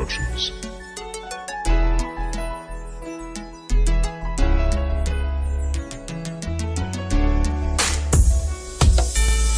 Productions.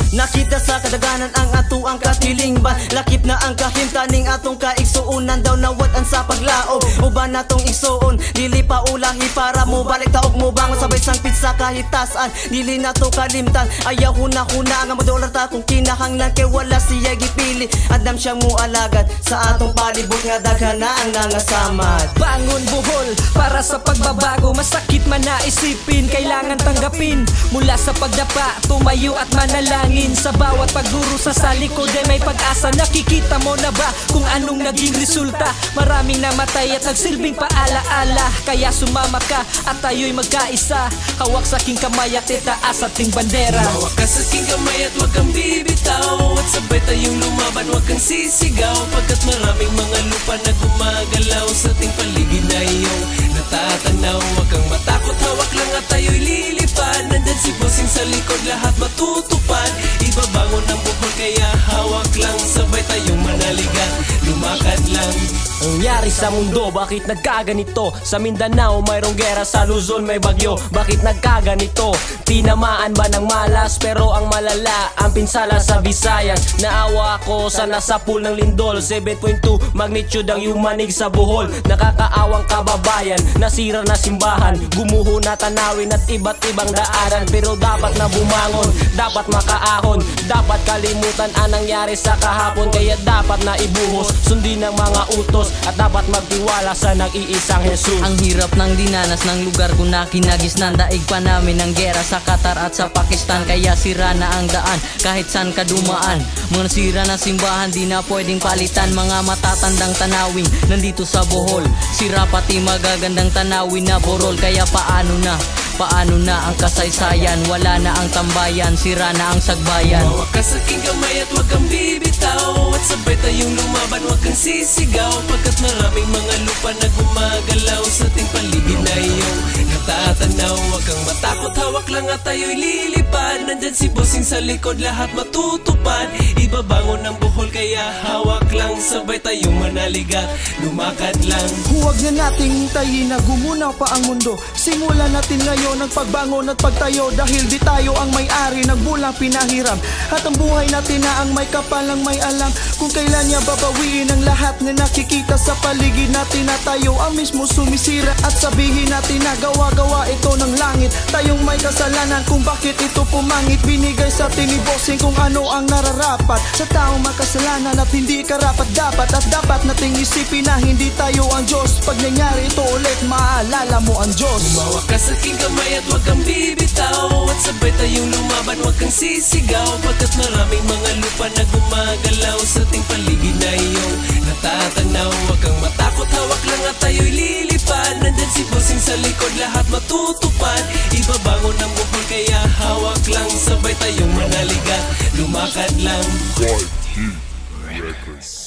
Nakita sa kadaganan ang atuang katilingban. Lakip na ang kahimtaning atong kaigsuunan. Daw nawat ang sa paglaog uban natong igsuon. Dili pa ulahi para mo balik taog mo bangon. Sabay sangpit sa kahitasan, dili na to kalimtan. Ayaw huna-huna nga madolar ta kung kinahanglan. Kay wala siya gipili, adam siyang mualagad. Sa atong palibot nga daghan na ang nangasamad. Bangon buhol para sa pagbabago. Masakit man na isipin, kailangan tanggapin. Mula sa pagdapa, tumayo at manalangin. Sa bawat pagduro sa salikod ay may pag-asa. Nakikita mo na ba kung anong naging resulta? Maraming namatay at nagsilbing paalaala. Kaya sumama ka at tayo'y magkaisa. Hawak sa aking kamay at itaas ating bandera. Hawak ka sa aking kamay at wag kang bibitaw. At sabay tayong lumaban, wag kang sisigaw. Pagkat maraming mga lupa na gumagalaw sa ating paligid na iyong natatanaw. Wag kang matakot, hawak lang at tayo'y lilipad. Nandyan si bossing sa likod, lahat matutupad. Ibabangon ang buhol kaya hawak lang. Sabay tayong manaligan, lumakad lang. Ang nangyari sa mundo, bakit nagkaganito? Sa Mindanao mayroong gera, sa Luzon may bagyo. Bakit nagkaganito? Tinamaan ba ng malas? Pero ang malala, ang pinsala sa Visayas. Naawa ako sa nasa pool ng lindol. 7.2 magnitude ang yumanig sa Bohol. Nakakaawang kababayan, nasira na simbahan. Gumuho na tanawin at iba't ibang daanan. Pero dapat na bumangon, dapat makaahon. Dapat kalimutan ang nangyari sa kahapon. Kaya dapat na ibuhos, sundin ang mga utos. At dapat magtiwala sa nag-iisang Jesus. Ang hirap ng dinanas ng lugar kung nakinagisnan. Daig pa namin ang gera sa Qatar at sa Pakistan. Kaya sira na ang daan kahit saan ka dumaan. Mga sira na simbahan, di na pwedeng palitan. Mga matatandang tanawin nandito sa Bohol. Sira pati magagandang tanawin na Borol. Kaya paano na ang kasaysayan? Wala na ang tambayan, sira na ang sagbayan. Hawak ka sa aking kamay at wag kang bibitaw. At sabay tayong lumaban, wag kang sisigaw. Pagkat maraming mga lupa na gumagalaw sa ating paligid na iyong natatanaw. Wag kang matakot, hawak lang at tayo'y lilipad. Nandyan si bossing sa likod, lahat matutupad. Ibabangon ang buhol kaya hawak lang. Sabay tayong manaligan, lumakad lang. Huwag na nating hintayin na gumunaw pa ang mundo. Simulan natin ngayon ang pagbangon at pagtayo. Dahil di tayo ang may-ari ng bulang pinahiram. At ang buhay natin na ang may kapalang may alam kung kailan niya babawiin ang lahat na nakikita sa paligid natin. Na tayo ang mismo sumisira at sabihin natin na gawa-gawa ito ng langit. Tayong may kasalanan kung bakit ito pumangit. Binigay sa atin ni bossing kung ano ang nararapat sa taong makasalanan at hindi karapat-dapat. At dapat nating isipin na hindi tayo ang Diyos. Pag nangyari ito ulit, maalala mo ang Diyos. Humawak ka sa aking kamay at wag kang bibitaw. At sabay tayong lumaban, wag kang sisigaw. Pagkat maraming mga lupa na gumagalaw sa ating paligid na iyong natatanaw. Wag kang matakot, hawak lang at tayo'y lilipad. Nandyan si bossing sa likod, lahat matutupad. Ibabangon ang buhol kaya hawak lang. Sabay tayong manaligan, lumakad lang. Quite Heat Records.